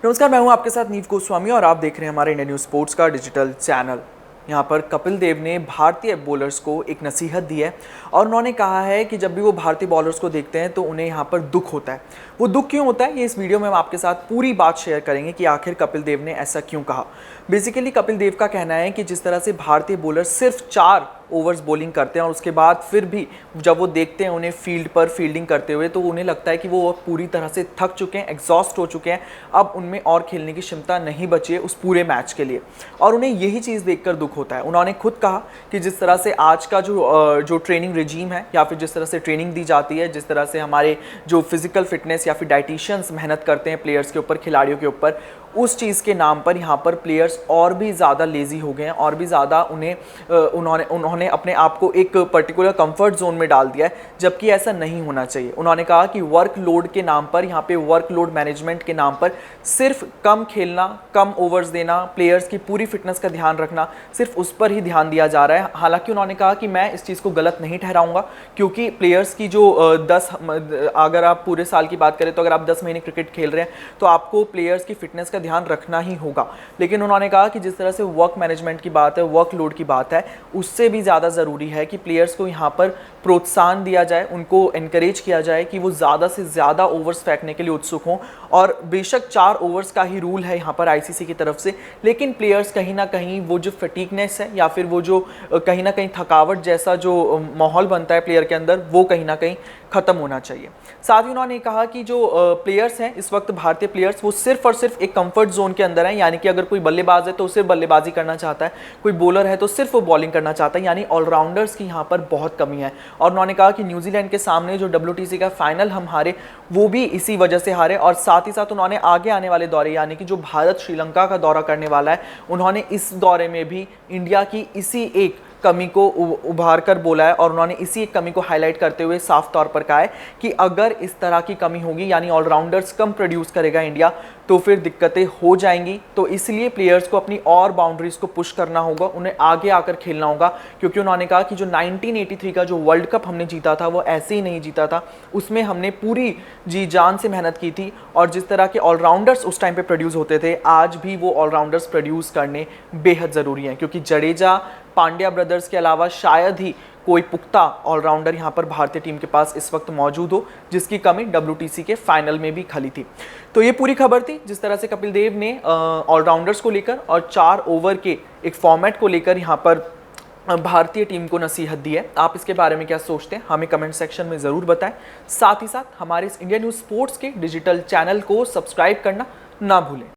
नमस्कार, मैं हूं आपके साथ नीव गोस्वामी और आप देख रहे हैं हमारे इंडियन न्यूज़ स्पोर्ट्स का डिजिटल चैनल। यहां पर कपिल देव ने भारतीय बॉलर्स को एक नसीहत दी है और उन्होंने कहा है कि जब भी वो भारतीय बॉलर्स को देखते हैं तो उन्हें यहां पर दुख होता है। वो दुख क्यों होता है, ये इस वीडियो में हम आपके साथ पूरी बात शेयर करेंगे कि आखिर कपिल देव ने ऐसा क्यों कहा। बेसिकली कपिल देव का कहना है कि जिस तरह से भारतीय बॉलर सिर्फ 4 ओवर्स बॉलिंग करते हैं और उसके बाद फिर भी जब वो देखते हैं उन्हें फील्ड पर फील्डिंग करते हुए तो उन्हें लगता है कि वो पूरी तरह से थक चुके हैं, एग्जॉस्ट हो चुके हैं, अब उनमें और खेलने की क्षमता नहीं बची है उस पूरे मैच के लिए और उन्हें यही चीज़ देखकर दुख होता है। उन्होंने खुद कहा कि जिस तरह से आज का जो ट्रेनिंग रिजीम है या फिर जिस तरह से ट्रेनिंग दी जाती है, जिस तरह से हमारे जो फिजिकल फिटनेस या फिर डाइटिशियंस मेहनत करते हैं प्लेयर्स के ऊपर, खिलाड़ियों के ऊपर, उस चीज़ के नाम पर यहाँ पर प्लेयर्स और भी ज़्यादा लेज़ी हो गए हैं और भी ज़्यादा उन्होंने अपने आप को एक पर्टिकुलर कंफर्ट जोन में डाल दिया है, जबकि ऐसा नहीं होना चाहिए। उन्होंने कहा कि वर्कलोड के नाम पर, यहाँ पे वर्कलोड मैनेजमेंट के नाम पर सिर्फ कम खेलना, कम ओवर्स देना, प्लेयर्स की पूरी फिटनेस का ध्यान रखना, सिर्फ उस पर ही ध्यान दिया जा रहा है। हालांकि उन्होंने कहा कि मैं इस चीज़ को गलत नहीं ठहराऊंगा क्योंकि प्लेयर्स की जो अगर आप पूरे साल की बात करें तो अगर आप 10 महीने क्रिकेट खेल रहे हैं तो आपको प्लेयर्स की फिटनेस का ध्यान रखना ही होगा। लेकिन उन्होंने कहा कि जिस तरह से वर्क मैनेजमेंट की बात है, वर्कलोड की बात है, उससे भी ज़्यादा ज़रूरी है कि प्लेयर्स को यहाँ पर प्रोत्साहन दिया जाए, उनको एनकरेज किया जाए कि वो ज़्यादा से ज़्यादा ओवर्स फेंकने के लिए उत्सुक हों। और बेशक 4 ओवर्स का ही रूल है यहाँ पर आईसीसी की तरफ से, लेकिन प्लेयर्स कहीं ना कहीं वो जो फटीगनेस है या फिर वो जो कहीं ना कहीं थकावट जैसा जो माहौल बनता है प्लेयर के अंदर, वो कहीं ना कहीं ख़त्म होना चाहिए। साथ ही उन्होंने कहा कि जो प्लेयर्स हैं इस वक्त, भारतीय प्लेयर्स, वो सिर्फ और सिर्फ एक कंफर्ट जोन के अंदर है। यानी कि अगर कोई बल्लेबाज है तो सिर्फ बल्लेबाजी करना चाहता है, कोई बॉलर है तो सिर्फ वो बॉलिंग करना चाहता है, यानी ऑलराउंडर्स की यहाँ पर बहुत कमी है। और उन्होंने कहा कि न्यूजीलैंड के सामने जो WTC का फाइनल हम हारे वो भी इसी वजह से हारे। और साथ ही साथ उन्होंने आगे आने वाले दौरे, यानी कि जो भारत श्रीलंका का दौरा करने वाला है, उन्होंने इस दौरे में भी इंडिया की इसी एक कमी को उभार कर बोला है और उन्होंने इसी एक कमी को हाईलाइट करते हुए साफ तौर पर कहा है कि अगर इस तरह की कमी होगी, यानी ऑलराउंडर्स कम प्रोड्यूस करेगा इंडिया, तो फिर दिक्कतें हो जाएंगी। तो इसलिए प्लेयर्स को अपनी और बाउंड्रीज को पुश करना होगा, उन्हें आगे आकर खेलना होगा। क्योंकि उन्होंने कहा कि जो 1983 का जो वर्ल्ड कप हमने जीता था वो ऐसे ही नहीं जीता था, उसमें हमने पूरी जी जान से मेहनत की थी और जिस तरह के ऑलराउंडर्स उस टाइम पे प्रोड्यूस होते थे, आज भी वो ऑलराउंडर्स प्रोड्यूस करने बेहद ज़रूरी हैं। क्योंकि जडेजा, पांड्या ब्रदर्स के अलावा शायद ही कोई पुख्ता ऑलराउंडर यहाँ पर भारतीय टीम के पास इस वक्त मौजूद हो जिसकी कमी WTC के फाइनल में भी खली थी। तो ये पूरी खबर थी जिस तरह से कपिल देव ने ऑलराउंडर्स को लेकर और 4 ओवर के एक फॉर्मेट को लेकर यहाँ पर भारतीय टीम को नसीहत दी है। आप इसके बारे में क्या सोचते हैं, हमें कमेंट सेक्शन में ज़रूर बताएं। साथ ही साथ हमारे इस इंडियन न्यूज़ स्पोर्ट्स के डिजिटल चैनल को सब्सक्राइब करना ना भूलें।